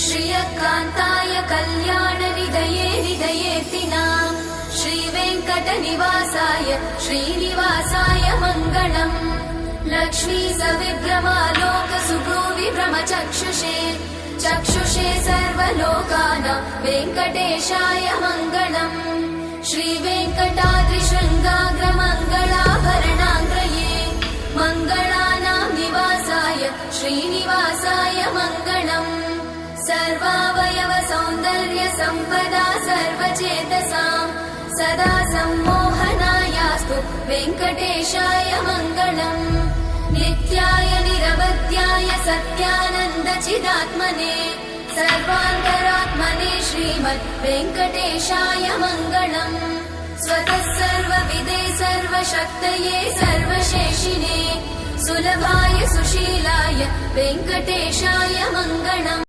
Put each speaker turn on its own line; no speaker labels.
श्रियकान्ताय कल्याणनिधये निधयेऽर्तिनाम् श्रीवेङ्कटनिवासाय श्रीनिवासाय मङ्गलम्। लक्ष्मी सविभ्रमालोक सुभ्रूविभ्रमचक्षुषे चक्षुषे सर्वलोकानां वेङ्कटेशाय मङ्गलम्। श्रीवेङ्कटाद्रिशृङ्गाग्रमङ्गलाभरणाङ्ग्रये मङ्गलानां निवासाय श्रीनिवासाय मङ्गलम्। सर्वावयव सौन्दर्य सम्पदा सर्वचेतसां सदा सम्मोहनायास्तु वेङ्कटेशाय मङ्गलम्। नित्याय निरवध्याय सत्यानन्दचिदात्मने सर्वान्तरात्मने श्रीमद् वेङ्कटेशाय मङ्गलम्। स्वतः सर्वविदे सर्वशक्तये सर्वशेषिने सुलभाय सुशीलाय वेङ्कटेशाय मङ्गलम्।